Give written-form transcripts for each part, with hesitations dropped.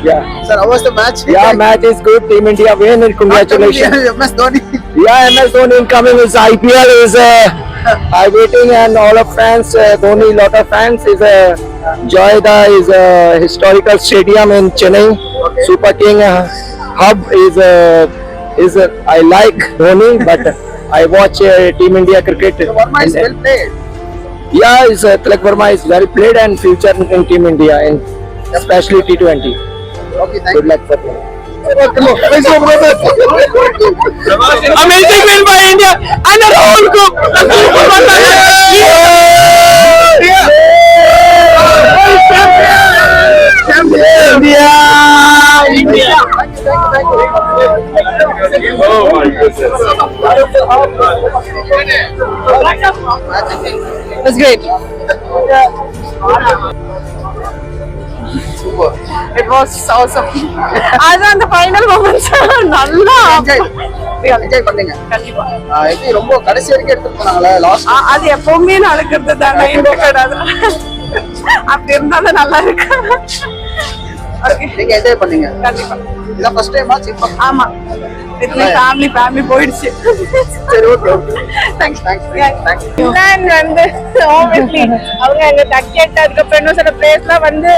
Yeah. Sir, how was the match? Yeah, match is good. Team India win. Congratulations. MS Dhoni. Yeah, MS Dhoni incoming is IPL is I waiting and all of fans. Dhoni, lot of fans is Joyda is a historical stadium in Chennai. Okay. Super King hub is I like Dhoni, but I watch Team India cricket. So Verma is well played. Yeah, is Tilak Verma is well played and future in Team India and especially T20. Okay, thank Good you. luck for them. Amazing win by India and a whole group. India! India. Thank you. Oh my goodness. That's great. Super. It was awesome. அதான் அந்த final moments நல்லா Enjoy பண்ணீங்க. கண்டிப்பா எப்படி ரொம்ப கடைசி வரைக்கும் எடுத்துட்டு போனாங்களா லாஸ்ட்? அது எப்பவுமே நடக்கிறது தானே இந்த கிடையாது அப்படி இருந்தாலும் நல்லா இருக்கு நீங்க என்ஜாய் பண்ணீங்க. கண்டிப்பா இதான் ஃபர்ஸ்ட் டைம் ஆச்சு இப்போ. ஆமா இதுல ஃபேமிலி போயிடுச்சு சரி ஓகே தேங்க்ஸ் தேங்க்ஸ் இங்கிலாந்து வந்து ஆப்வியஸ்லி அவங்க அங்க டக்கெட் அதுக்கப்புறம் இன்னும் சில பிளேஸ்லாம் வந்து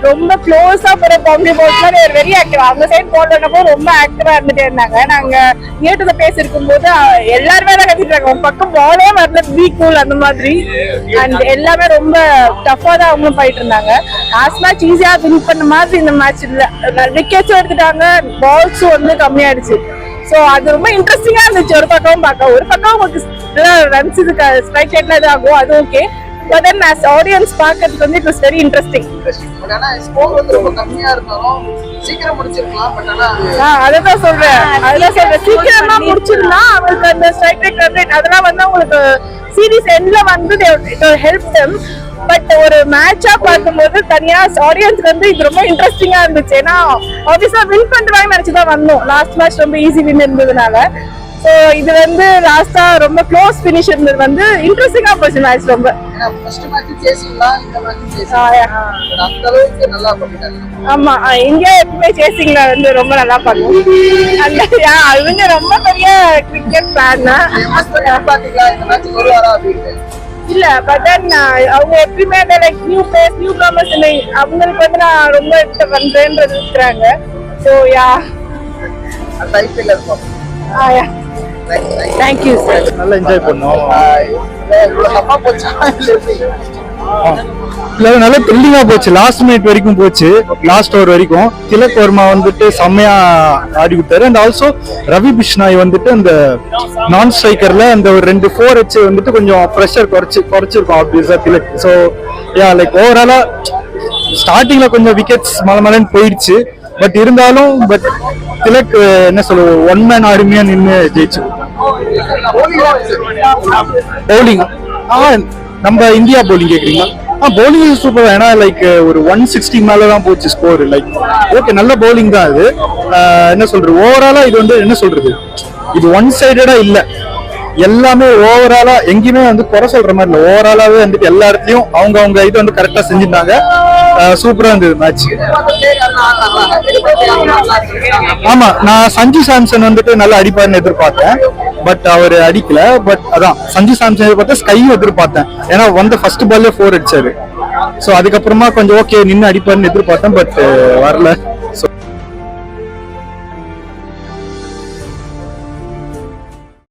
ரொம்ப க்ளோஸா போற பவுண்டரி போல்ஸ்லாம் வெரி ஆக்டிவ் அவங்க சைட் போல் பண்ணப்போ ரொம்ப ஆக்டிவா இருந்துட்டே இருந்தாங்க. நாங்க நியர் டு பேஸ் இருக்கும்போது எல்லாருமே தான் கத்திட்டாங்க ஒரு பக்கம் பாலே வரல பி கூல் அந்த மாதிரி அண்ட் எல்லாமே ரொம்ப டஃபா தான் அவங்களும் போயிட்டு இருந்தாங்க. லாஸ்ட் மேட்ச் ஈஸியா வின் பண்ண மாதிரி இந்த மேட்ச் இல்ல விக்கெட்ஸும் எடுத்துட்டாங்க பால்ஸும் வந்து கம்மியாயிடுச்சு. சோ அது ரொம்ப இன்ட்ரெஸ்டிங்கா இருந்துச்சு ஒரு பக்கம் பார்க்க. ஒரு பக்கம் உங்களுக்கு ரன்ஸ் இது ஸ்ட்ரைக் ரேட்ல இது ஆகும் அது okay but then as audience பார்க்கிறதுக்கு வந்து it was very interesting. But ஆனா ஸ்கோர் வந்து ரொம்ப கம்மியா இருந்தாலும் சீக்கிரம் முடிச்சிருக்கலாம். பட் ஆனா அதுதான் சொல்றேன் சீக்கிரமா முடிச்சிருந்தா அவங்களுக்கு அந்த ஸ்ட்ரைக் ரேட் ரன் ரேட் அதெல்லாம் வந்து அவங்களுக்கு சீரிஸ் எண்ட்ல வந்து ஹெல்ப் தெம். பட் ஒரு மேட்சா பார்க்கும்போது தனியா ஆடியன்ஸ்க்கு வந்து இது ரொம்ப இன்ட்ரெஸ்டிங்கா இருந்துச்சு. ஏன்னா ஆப்வியஸா வின் பண்றாங்கன்னு நினைச்சுதான் வந்தோம். லாஸ்ட் மேட்ச் ரொம்ப ஈஸி வின் இருந்ததுனால சோ இது வந்து லாஸ்டா ரொம்ப க்ளோஸ் ஃபினிஷ் இருந்தது வந்து இன்ட்ரெஸ்டிங்கா போச்சு மேட்ச் ரொம்ப. ஃபர்ஸ்ட் மேட்ச் சேசிங்லாம் இந்த மேட்ச் சேசிங் அந்த அளவுக்கு நல்லா பண்ணிட்டாங்க. ஆமா இந்தியா எப்பவுமே சேசிங்ல வந்து ரொம்ப நல்லா பண்ணும். அந்த அவங்க ரொம்ப பெரிய கிரிக்கெட் ஃபேன் பாத்தீங்களா இந்த மேட்ச் வருவாரா அப்படின்னு? இல்ல பட் தென் அவங்க எப்பயுமே like new place new commerce அவங்களுக்கு வந்து நான் ரொம்ப பண்றேன்றது இருக்கிறாங்க. சோ யா அந்த ஐபிஎல் இருக்கும். யா தேங்க் யூ சார். நல்லா என்ஜாய் பண்ணோம். இவ்வளவு தப்பா போச்சா? இல்ல நல்ல த்ரில்லிங்கா போச்சு. லாஸ்ட் மினிட் வரைக்கும் போச்சு. லாஸ்ட் ஓவர் வரைக்கும் திலக் வர்மா வந்துட்டு செம்மையா ஆடி விட்டாரு. அண்ட் ஆல்சோ ரவி பிஷ்னாய் வந்துட்டு அந்த நான் ஸ்ட்ரைக்கர்ல அந்த ஒரு 2 4 வச்சு வந்துட்டு கொஞ்சம் ப்ரெஷர் குறைச்சிருக்கோம் ஆப்வியஸா திலக். ஸோ யா லைக் ஓவராலா ஸ்டார்டிங்ல கொஞ்சம் விக்கெட்ஸ் மலமலன்னு போயிடுச்சு. பட் இருந்தாலும் பட் திலக் என்ன சொல்லுவோம் ஒன் மேன் ஆர்மியா நின்று ஜெயிச்சு. பவுலிங் நம்ம இந்தியா பவுலிங் கேக்குறீங்களா? Bowling super. ஏன்னா லைக் ஒரு 160 மேலதான் போச்சு ஸ்கோர். லைக் ஓகே நல்ல பவுலிங் தான் அது. என்ன சொல்றது ஓவராலா இது வந்து என்ன சொல்றது இது ஒன் சைடடா இல்ல. எல்லாமே ஓவராலா எங்கேயுமே வந்து குறை சொல்ற மாதிரி இல்ல. ஓவராலாவே வந்துட்டு எல்லா இடத்துலயும் அவங்க இது வந்து கரெக்டா செஞ்சுட்டாங்க. சூப்பரா இருந்தது மேட்ச். ஆமா நான் சஞ்சு சாம்சன் வந்துட்டு நல்லா அடிப்பாருன்னு எதிர்பார்த்தேன். பட் அவர் அடிக்கல. பட் அதான் சஞ்சு சாம்சன் எதிர்பார்த்தேன். ஸ்கையும் எதிர்பார்த்தேன். ஏன்னா வந்து ஃபர்ஸ்ட் பால்ல 4 அடிச்சாரு. சோ அதுக்கப்புறமா கொஞ்சம் ஓகே நின்று அடிப்பாருன்னு எதிர்பார்த்தேன். பட் வரல.